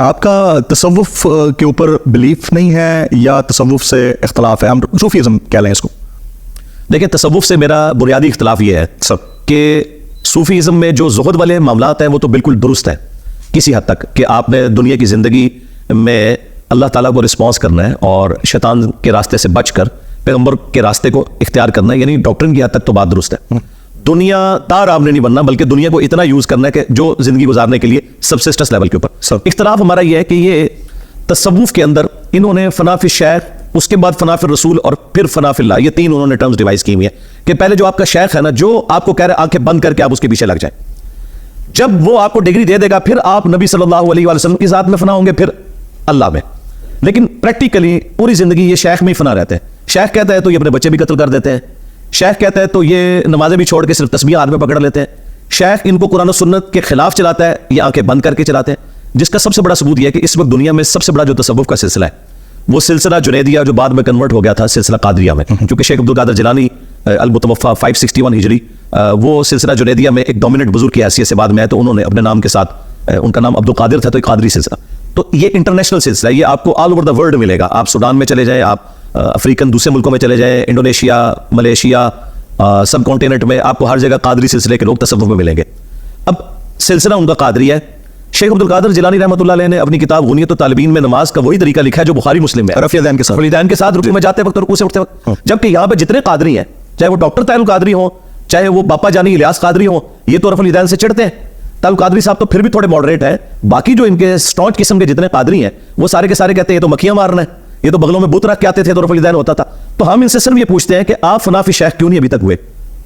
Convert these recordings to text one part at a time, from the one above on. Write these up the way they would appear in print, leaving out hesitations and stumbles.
آپ کا تصوف کے اوپر بلیف نہیں ہے یا تصوف سے اختلاف ہے؟ ہم صوفیزم کہہ لیں اس کو. دیکھیں تصوف سے میرا بنیادی اختلاف یہ ہے کہ صوفیزم میں جو زہد والے معاملات ہیں وہ تو بالکل درست ہے کسی حد تک، کہ آپ نے دنیا کی زندگی میں اللہ تعالیٰ کو رسپانس کرنا ہے اور شیطان کے راستے سے بچ کر پیغمبر کے راستے کو اختیار کرنا ہے، یعنی ڈاکٹرن کی حد تک تو بات درست ہے. دنیا دار آپ نے نہیں بننا بلکہ دنیا کو اتنا یوز کرنا ہے کہ جو زندگی گزارنے کے لیے سبسسٹنس لیول کے اوپر. اختلاف ہمارا یہ ہے کہ یہ تصوف کے اندر انہوں نے فنا فی الشیخ، اس کے بعد فنا فی الرسول اور پھر فنا فی اللہ، یہ تین انہوں نے ٹرمز ڈیوائز کی ہوئی ہیں کہ پہلے جو آپ کا شیخ ہے نا، جو آپ کو کہہ رہے آنکھیں بند کر کے آپ اس کے پیچھے لگ جائیں، جب وہ آپ کو ڈگری دے دے گا پھر آپ نبی صلی اللہ علیہ وسلم کی ذات میں فنا ہوں گے، پھر اللہ میں. لیکن پریکٹیکلی پوری زندگی یہ شیخ میں ہی فنا رہتے ہیں. شیخ کہتا ہے تو یہ اپنے بچے بھی قتل کر دیتے ہیں، شیخ کہتا ہے تو یہ نمازیں بھی چھوڑ کے صرف تسبیح ہاتھ میں پکڑ لیتے ہیں، شیخ ان کو قرآن و سنت کے خلاف چلاتا ہے، یہ آنکھیں بند کر کے چلاتے ہیں. جس کا سب سے بڑا ثبوت یہ ہے کہ اس وقت دنیا میں سب سے بڑا جو تصوف کا سلسلہ ہے وہ سلسلہ جنیدیہ، جو بعد میں کنورٹ ہو گیا تھا سلسلہ قادریہ میں، چونکہ شیخ عبد القادر جیلانی المتوفی 561 ہجری، وہ سلسلہ جنیدیہ میں ایک ڈومیننٹ بزرگ کی حیثیت سے بعد میں آئے، تو انہوں نے اپنے نام کے ساتھ، ان کا نام عبد القادر تھا، تو ایک قادری سلسلہ. تو یہ انٹرنیشنل سلسلہ ہے، یہ آپ کو آل اوور دا ورلڈ ملے گا. آپ سوڈان میں چلے جائیں، آپ افریقن دوسرے ملکوں میں چلے جائیں، انڈونیشیا، ملیشیا، سب کانٹیننٹ میں آپ کو ہر جگہ قادری سلسلے کے لوگ تصوف میں ملیں گے. اب سلسلہ ان کا قادری ہے. شیخ عبد القادر جیلانی رحمۃ اللہ علیہ نے اپنی کتاب غنیت الطالبین میں نماز کا وہی طریقہ لکھا ہے جو بخاری مسلم میں، رفع دین کے ساتھ، ولیدین کے ساتھ رکوع میں جاتے وقت اور رکوع سے اٹھتے وقت. جبکہ یہاں پہ جتنے قادری ہیں، چاہے وہ ڈاکٹر طاہر القادری ہوں، چاہے وہ باپا جانی الیاس قادری ہوں، یہ تو رفع الیدین سے چڑھتے ہیں. طاہر القادری صاحب تو پھر بھی تھوڑے ماڈریٹ ہیں. باقی جو ان کے اسٹانچ قسم کے جتنے قادری ہیں وہ سارے کے سارے کہتے ہیں یہ تو مکھیاں مارنا ہے، یہ تو بغلوں میں بت رکھ کے آتے تھے تو رفع الیدین ہوتا تھا. تو ہم ان سے صرف یہ پوچھتے ہیں کہ آپ فنا فی شیخ کیوں نہیں ابھی تک ہوئے؟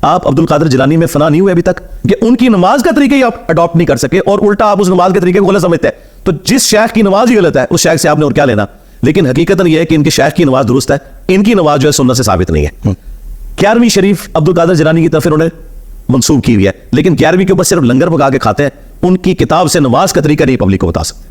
آپ عبد القادر جیلانی میں فنا نہیں ہوئے ابھی تک کہ ان کی نماز کا طریقہ ہی آپ اڈاپٹ نہیں کر سکے، اور الٹا آپ اس نماز کے طریقے کو غلط سمجھتے ہیں. تو جس شیخ کی نماز ہی غلط ہے اس شیخ سے آپ نے اور کیا لینا؟ لیکن حقیقتاً یہ ہے کہ ان کے شیخ کی نماز درست ہے، ان کی نماز جو ہے سنت سے ثابت نہیں ہے. 11ویں شریف عبد القادر جیلانی کی طرف انہوں نے منسوب کی ہوئی ہے، لیکن 11ویں کے اوپر صرف لنگر پکا کے کھاتے ہیں. ان کی کتاب سے نماز کا طریقہ نہیں پبلک کو بتا سکتے.